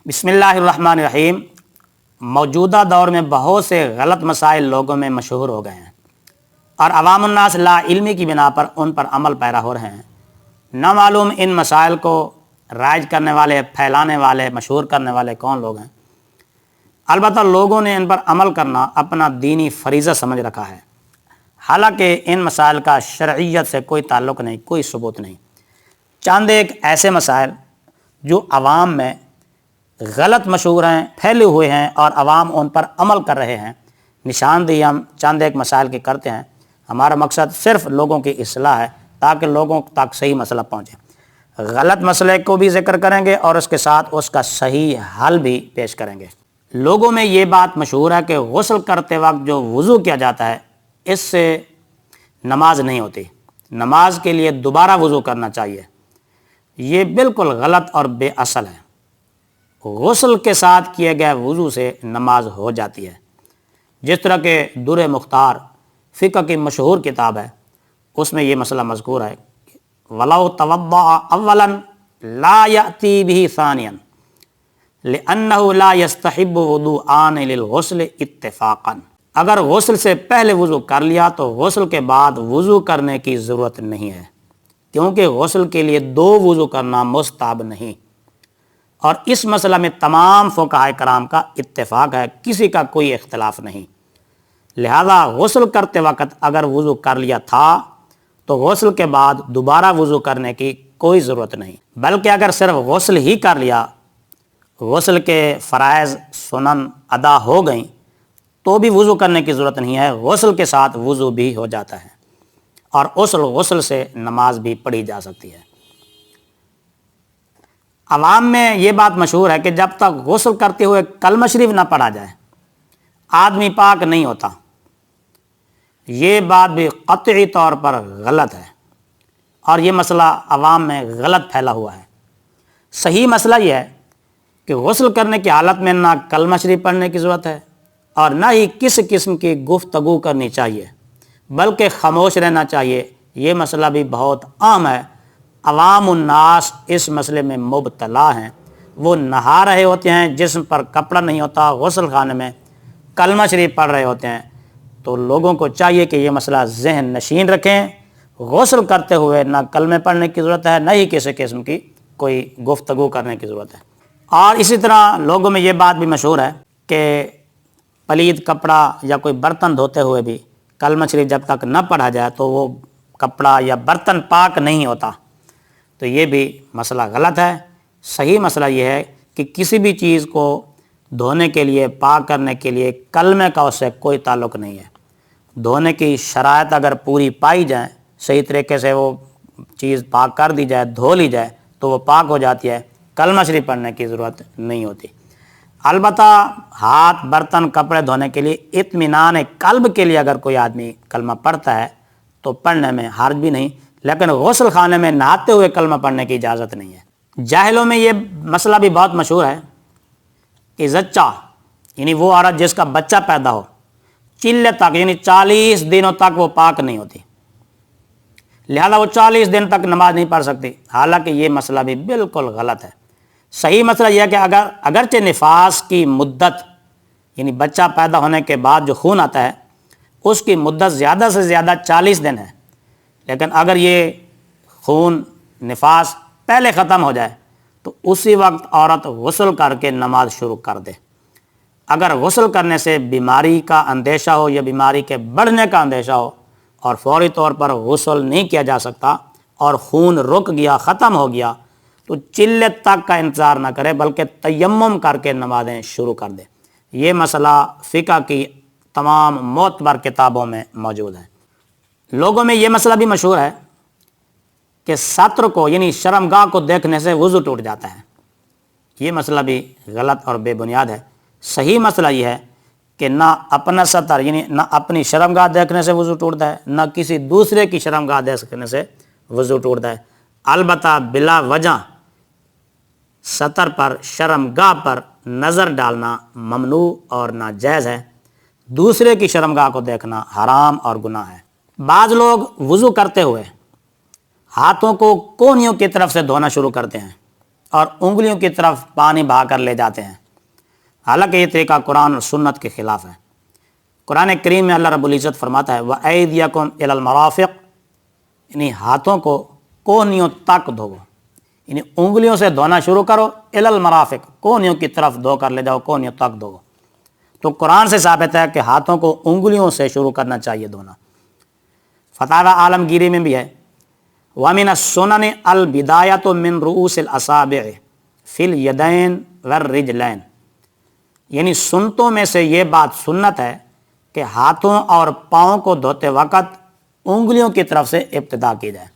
بسم اللہ الرحمن الرحیم۔ موجودہ دور میں بہت سے غلط مسائل لوگوں میں مشہور ہو گئے ہیں اور عوام الناس لا علمی کی بنا پر ان پر عمل پیرا ہو رہے ہیں۔ نہ معلوم ان مسائل کو رائج کرنے والے، پھیلانے والے، مشہور کرنے والے کون لوگ ہیں۔ البتہ لوگوں نے ان پر عمل کرنا اپنا دینی فریضہ سمجھ رکھا ہے، حالانکہ ان مسائل کا شرعیت سے کوئی تعلق نہیں، کوئی ثبوت نہیں۔ چند ایک ایسے مسائل جو عوام میں غلط مشہور ہیں، پھیلے ہوئے ہیں اور عوام ان پر عمل کر رہے ہیں، نشاندہی ہم چند ایک مسائل کی کرتے ہیں۔ ہمارا مقصد صرف لوگوں کی اصلاح ہے تاکہ لوگوں تک صحیح مسئلہ پہنچے۔ غلط مسئلے کو بھی ذکر کریں گے اور اس کے ساتھ اس کا صحیح حل بھی پیش کریں گے۔ لوگوں میں یہ بات مشہور ہے کہ غسل کرتے وقت جو وضو کیا جاتا ہے اس سے نماز نہیں ہوتی، نماز کے لیے دوبارہ وضو کرنا چاہیے۔ یہ بالکل غلط اور بے اصل ہے۔ غسل کے ساتھ کیے گئے وضو سے نماز ہو جاتی ہے، جس طرح کہ در مختار فقہ کی مشہور کتاب ہے، اس میں یہ مسئلہ مذکور ہے، وَلَوْ تَوَضَّعَ أَوَّلًا لَا يَأْتِي بِهِ ثَانِيًا لِأَنَّهُ لَا يَسْتَحِبُّ وُضُوءً لِلْغُسْلِ اتفاقاً۔ اگر غسل سے پہلے وضو کر لیا تو غسل کے بعد وضو کرنے کی ضرورت نہیں ہے، کیونکہ غسل کے لیے دو وضو کرنا مستحب نہیں۔ اور اس مسئلہ میں تمام فقہاء کرام کا اتفاق ہے، کسی کا کوئی اختلاف نہیں۔ لہذا غسل کرتے وقت اگر وضو کر لیا تھا تو غسل کے بعد دوبارہ وضو کرنے کی کوئی ضرورت نہیں، بلکہ اگر صرف غسل ہی کر لیا، غسل کے فرائض سنن ادا ہو گئیں تو بھی وضو کرنے کی ضرورت نہیں ہے، غسل کے ساتھ وضو بھی ہو جاتا ہے اور اس غسل سے نماز بھی پڑھی جا سکتی ہے۔ عوام میں یہ بات مشہور ہے کہ جب تک غسل کرتے ہوئے کلمہ شریف نہ پڑھا جائے آدمی پاک نہیں ہوتا۔ یہ بات بھی قطعی طور پر غلط ہے اور یہ مسئلہ عوام میں غلط پھیلا ہوا ہے۔ صحیح مسئلہ یہ ہے کہ غسل کرنے کی حالت میں نہ کلمہ شریف پڑھنے کی ضرورت ہے اور نہ ہی کسی قسم کی گفتگو کرنی چاہیے، بلکہ خاموش رہنا چاہیے۔ یہ مسئلہ بھی بہت عام ہے، عوام الناس اس مسئلے میں مبتلا ہیں۔ وہ نہا رہے ہوتے ہیں، جسم پر کپڑا نہیں ہوتا، غسل خانے میں کلمہ شریف پڑھ رہے ہوتے ہیں، تو لوگوں کو چاہیے کہ یہ مسئلہ ذہن نشین رکھیں۔ غسل کرتے ہوئے نہ کلمے پڑھنے کی ضرورت ہے، نہ ہی کسی قسم کی کوئی گفتگو کرنے کی ضرورت ہے۔ اور اسی طرح لوگوں میں یہ بات بھی مشہور ہے کہ پلید کپڑا یا کوئی برتن دھوتے ہوئے بھی کلمہ شریف جب تک نہ پڑھا جائے تو وہ کپڑا یا برتن پاک نہیں ہوتا، تو یہ بھی مسئلہ غلط ہے۔ صحیح مسئلہ یہ ہے کہ کسی بھی چیز کو دھونے کے لیے، پاک کرنے کے لیے کلمے کا اس سے کوئی تعلق نہیں ہے۔ دھونے کی شرائط اگر پوری پائی جائیں، صحیح طریقے سے وہ چیز پاک کر دی جائے، دھو لی جائے تو وہ پاک ہو جاتی ہے، کلمہ شریف پڑھنے کی ضرورت نہیں ہوتی۔ البتہ ہاتھ، برتن، کپڑے دھونے کے لیے اطمینان قلب کے لیے اگر کوئی آدمی کلمہ پڑھتا ہے تو پڑھنے میں حرج بھی نہیں، لیکن غسل خانے میں نہاتے ہوئے کلمہ پڑھنے کی اجازت نہیں ہے۔ جاہلوں میں یہ مسئلہ بھی بہت مشہور ہے کہ زچہ یعنی وہ عورت جس کا بچہ پیدا ہو، چلے تک یعنی 40 دنوں تک وہ پاک نہیں ہوتی، لہذا وہ 40 دن تک نماز نہیں پڑھ سکتی، حالانکہ یہ مسئلہ بھی بالکل غلط ہے۔ صحیح مسئلہ یہ ہے کہ اگرچہ نفاس کی مدت یعنی بچہ پیدا ہونے کے بعد جو خون آتا ہے اس کی مدت زیادہ سے زیادہ 40 دن ہے، لیکن اگر یہ خون نفاس پہلے ختم ہو جائے تو اسی وقت عورت غسل کر کے نماز شروع کر دے۔ اگر غسل کرنے سے بیماری کا اندیشہ ہو یا بیماری کے بڑھنے کا اندیشہ ہو اور فوری طور پر غسل نہیں کیا جا سکتا اور خون رک گیا، ختم ہو گیا، تو چلت تک کا انتظار نہ کرے بلکہ تیمم کر کے نمازیں شروع کر دے۔ یہ مسئلہ فقہ کی تمام معتبر کتابوں میں موجود ہے۔ لوگوں میں یہ مسئلہ بھی مشہور ہے کہ سطر کو یعنی شرمگاہ کو دیکھنے سے وضو ٹوٹ جاتا ہے۔ یہ مسئلہ بھی غلط اور بے بنیاد ہے۔ صحیح مسئلہ یہ ہے کہ نہ اپنا سطر یعنی نہ اپنی شرمگاہ دیکھنے سے وضو ٹوٹتا ہے، نہ کسی دوسرے کی شرمگاہ دیکھنے سے وضو ٹوٹتا ہے۔ البتہ بلا وجہ سطر پر، شرمگاہ پر نظر ڈالنا ممنوع اور ناجائز ہے۔ دوسرے کی شرمگاہ کو دیکھنا حرام اور گناہ ہے۔ بعض لوگ وضو کرتے ہوئے ہاتھوں کو کونیوں کی طرف سے دھونا شروع کرتے ہیں اور انگلیوں کی طرف پانی بہا کر لے جاتے ہیں، حالانکہ یہ طریقہ قرآن اور سنت کے خلاف ہے۔ قرآن کریم میں اللہ رب العزت فرماتا ہے وَأَيْدِيَكُمْ إِلَى الْمَرَافِقِ، یعنی ہاتھوں کو کونیوں تک دھو، یعنی انگلیوں سے دھونا شروع کرو، إِلَى الْمَرَافِقِ، کونیوں کی طرف دھو کر لے جاؤ، کونیوں تک دھو۔ تو قرآن سے ثابت ہے کہ ہاتھوں کو انگلیوں سے شروع کرنا چاہیے دھونا۔ فتاوی عالمگیری میں بھی ہے وَمِنَ السُّنَنِ الْبِدَایَةُ مِنْ رُؤُوسِ الْأَصَابِعِ فِي الْيَدَيْنِ وَالرِّجْلَيْنِ، یعنی سنتوں میں سے یہ بات سنت ہے کہ ہاتھوں اور پاؤں کو دھوتے وقت انگلیوں کی طرف سے ابتدا کی جائے۔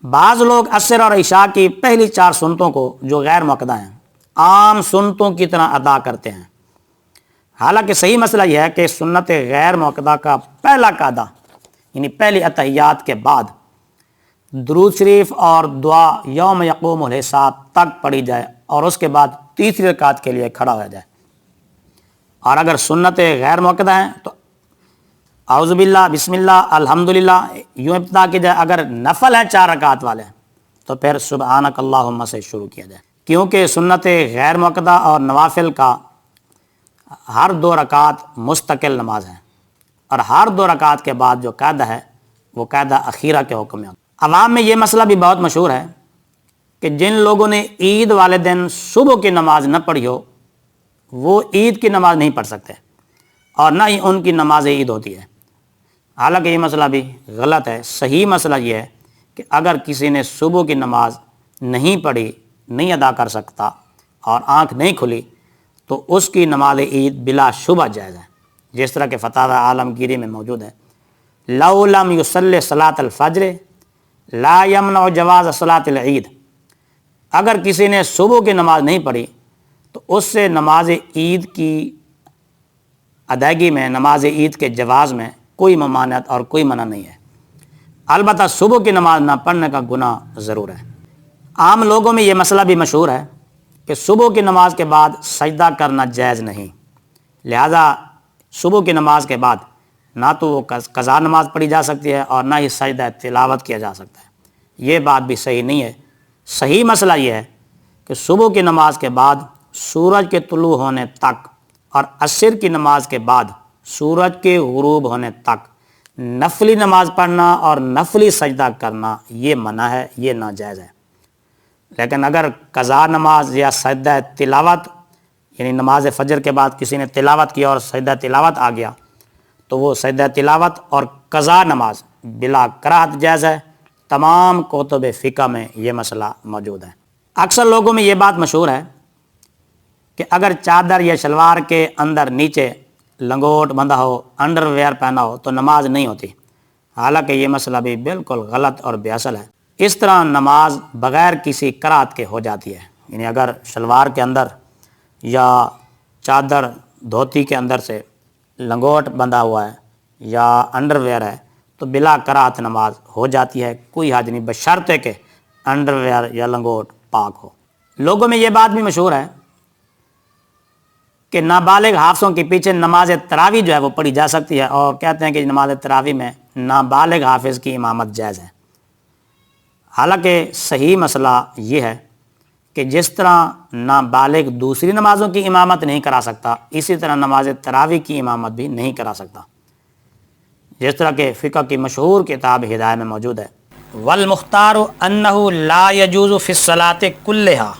بعض لوگ عصر اور عشاء کی پہلی 4 سنتوں کو جو غیر مؤکدہ ہیں عام سنتوں کی طرح ادا کرتے ہیں، حالانکہ صحیح مسئلہ یہ ہے کہ سنت غیر مؤکدہ کا پہلا قاعدہ یعنی پہلی اتحیات کے بعد درود شریف اور دعا یوم یقوم الحساب تک پڑھی جائے اور اس کے بعد تیسری رکعت کے لیے کھڑا ہو جائے۔ اور اگر سنت غیر مؤکدہ ہیں تو اعوذ باللہ، بسم اللہ، الحمدللہ یوں ابتدا کی جائے۔ اگر نفل ہے 4 رکعت والے تو پھر سبحانک اللہم سے شروع کیا جائے، کیونکہ سنت غیر مؤکدہ اور نوافل کا ہر 2 رکعت مستقل نماز ہے، اور ہر 2 رکعت کے بعد جو قاعدہ ہے وہ قاعدہ اخیرہ کے حکم میں ہوتا ہے۔ عوام میں یہ مسئلہ بھی بہت مشہور ہے کہ جن لوگوں نے عید والے دن صبح کی نماز نہ پڑھی ہو وہ عید کی نماز نہیں پڑھ سکتے، اور نہ ہی ان کی نماز عید ہوتی ہے، حالانکہ یہ مسئلہ بھی غلط ہے۔ صحیح مسئلہ یہ ہے کہ اگر کسی نے صبح کی نماز نہیں پڑھی، نہیں ادا کر سکتا اور آنکھ نہیں کھلی تو اس کی نماز عید بلا شبہ جائز ہے، جس طرح کہ فتاوی عالمگیری میں موجود ہے لَوْ لَمْ يُصَلِّ صَلَاةَ الْفَجْرِ لَا يَمْنَعُ جَوَازَ صَلَاةِ الْعِيدِ، اگر کسی نے صبح کی نماز نہیں پڑھی تو اس سے نماز عید کی ادائیگی میں، نماز عید کے جواز میں کوئی ممانعت اور کوئی منع نہیں ہے، البتہ صبح کی نماز نہ پڑھنے کا گناہ ضرور ہے۔ عام لوگوں میں یہ مسئلہ بھی مشہور ہے کہ صبح کی نماز کے بعد سجدہ کرنا جائز نہیں، لہذا صبح کی نماز کے بعد نہ تو وہ قضا نماز پڑھی جا سکتی ہے اور نہ ہی سجدہ تلاوت کیا جا سکتا ہے۔ یہ بات بھی صحیح نہیں ہے۔ صحیح مسئلہ یہ ہے کہ صبح کی نماز کے بعد سورج کے طلوع ہونے تک اور عصر کی نماز کے بعد سورج کے غروب ہونے تک نفلی نماز پڑھنا اور نفلی سجدہ کرنا یہ منع ہے، یہ ناجائز ہے۔ لیکن اگر قضا نماز یا سجدہ تلاوت، یعنی نماز فجر کے بعد کسی نے تلاوت کیا اور سجدہ تلاوت آ گیا تو وہ سجدہ تلاوت اور قضا نماز بلا کراہت جائز ہے۔ تمام کتب فقہ میں یہ مسئلہ موجود ہے۔ اکثر لوگوں میں یہ بات مشہور ہے کہ اگر چادر یا شلوار کے اندر نیچے لنگوٹ بندھا ہو، انڈر ویئر پہنا ہو تو نماز نہیں ہوتی، حالانکہ یہ مسئلہ بھی بالکل غلط اور بے اصل ہے۔ اس طرح نماز بغیر کسی کراہت کے ہو جاتی ہے، یعنی اگر شلوار کے اندر یا چادر دھوتی کے اندر سے لنگوٹ بندھا ہوا ہے یا انڈر ویئر ہے تو بلا کراہت نماز ہو جاتی ہے، کوئی حرج نہیں، بشرطے کہ انڈر ویئر یا لنگوٹ پاک ہو۔ لوگوں میں یہ بات بھی مشہور ہے کہ نابالغ حافظوں کے پیچھے نماز تراویح جو ہے وہ پڑھی جا سکتی ہے، اور کہتے ہیں کہ نماز تراویح میں نابالغ حافظ کی امامت جائز ہے۔ حالانکہ صحیح مسئلہ یہ ہے کہ جس طرح نابالغ دوسری نمازوں کی امامت نہیں کرا سکتا، اسی طرح نماز تراویح کی امامت بھی نہیں کرا سکتا، جس طرح کہ فقہ کی مشہور کتاب ہدایہ میں موجود ہے وَالْمُخْتَارُ أَنَّهُ لَا يَجُوزُ فِي الصَّلَاةِ كُلِّهَا،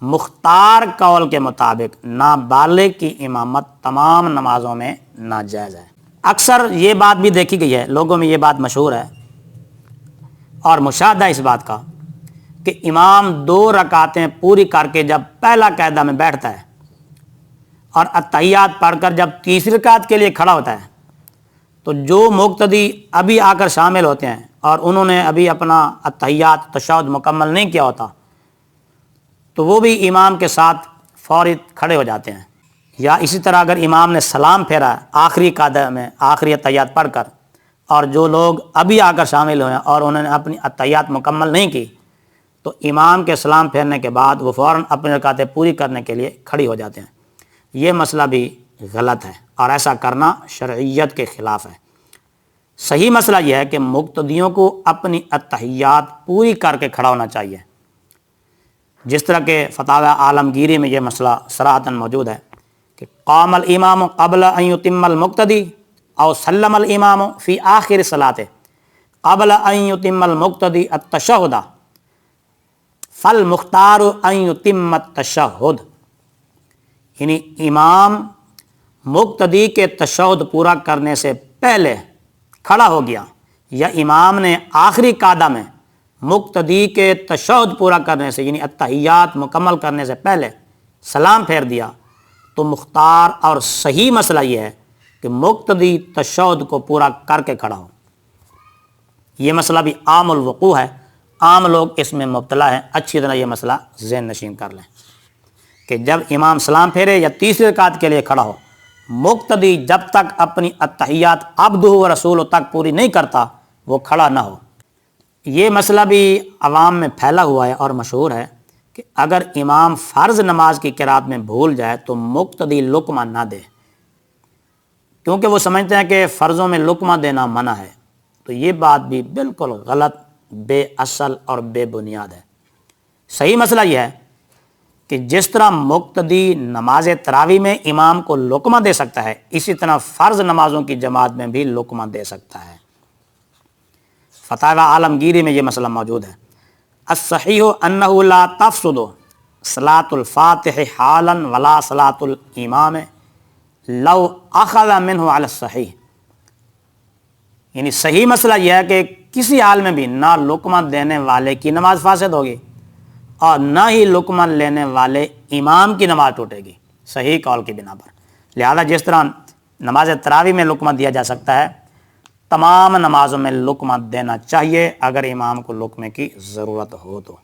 مختار قول کے مطابق نابالغ کی امامت تمام نمازوں میں ناجائز ہے۔ اکثر یہ بات بھی دیکھی گئی ہے، لوگوں میں یہ بات مشہور ہے اور مشاہدہ اس بات کا کہ امام 2 رکعتیں پوری کر کے جب پہلا قاعدہ میں بیٹھتا ہے اور اتحیات پڑھ کر جب تیسری رکعت کے لیے کھڑا ہوتا ہے تو جو مقتدی ابھی آ کر شامل ہوتے ہیں اور انہوں نے ابھی اپنا اتحیات تشہد مکمل نہیں کیا ہوتا تو وہ بھی امام کے ساتھ فوری کھڑے ہو جاتے ہیں، یا اسی طرح اگر امام نے سلام پھیرا ہے آخری قاعدہ میں آخری اتحیات پڑھ کر اور جو لوگ ابھی آ کر شامل ہوئے اور انہوں نے اپنی اتحیات مکمل نہیں کی تو امام کے سلام پھیرنے کے بعد وہ فوراً اپنی رکعتیں پوری کرنے کے لیے کھڑی ہو جاتے ہیں۔ یہ مسئلہ بھی غلط ہے اور ایسا کرنا شرعیت کے خلاف ہے۔ صحیح مسئلہ یہ ہے کہ مقتدیوں کو اپنی اتحیات پوری کر کے کھڑا ہونا چاہیے، جس طرح کہ فتاوی عالمگیری میں یہ مسئلہ صراحتاً موجود ہے کہ قام الامام قبل ان یتم المقتدی او سلم الامام فی آخر صلاۃ قبل ان یتم المقتدی التشہد فالمختار ان یتم التشہد، یعنی امام مقتدی کے تشہد پورا کرنے سے پہلے کھڑا ہو گیا یا امام نے آخری قعدہ میں مقتدی کے تشہد پورا کرنے سے یعنی التحیات مکمل کرنے سے پہلے سلام پھیر دیا، تو مختار اور صحیح مسئلہ یہ ہے کہ مقتدی تشہد کو پورا کر کے کھڑا ہو۔ یہ مسئلہ بھی عام الوقوع ہے، عام لوگ اس میں مبتلا ہیں، اچھی طرح یہ مسئلہ ذہن نشین کر لیں کہ جب امام سلام پھیرے یا تیسری رکعت کے لیے کھڑا ہو، مقتدی جب تک اپنی التحیات عبدہ و رسولہ تک پوری نہیں کرتا وہ کھڑا نہ ہو۔ یہ مسئلہ بھی عوام میں پھیلا ہوا ہے اور مشہور ہے کہ اگر امام فرض نماز کی قرات میں بھول جائے تو مقتدی لقمہ نہ دے، کیونکہ وہ سمجھتے ہیں کہ فرضوں میں لقمہ دینا منع ہے۔ تو یہ بات بھی بالکل غلط، بے اصل اور بے بنیاد ہے۔ صحیح مسئلہ یہ ہے کہ جس طرح مقتدی نماز تراویح میں امام کو لقمہ دے سکتا ہے، اسی طرح فرض نمازوں کی جماعت میں بھی لقمہ دے سکتا ہے۔ فتاوی عالمگیری میں یہ مسئلہ موجود ہے۔ الصحیح انہ لا تفسد صلاۃ الفاتح حالا ولا صلاۃ الامام لو اخذ منہ علی الصحیح، یعنی صحیح مسئلہ یہ ہے کہ کسی حال میں بھی نہ لقمہ دینے والے کی نماز فاسد ہوگی اور نہ ہی لقمہ لینے والے امام کی نماز ٹوٹے گی، صحیح قول کی بنا پر۔ لہذا جس طرح نماز تراویح میں لقمہ دیا جا سکتا ہے، تمام نمازوں میں لقمہ دینا چاہیے اگر امام کو لقمے کی ضرورت ہو تو۔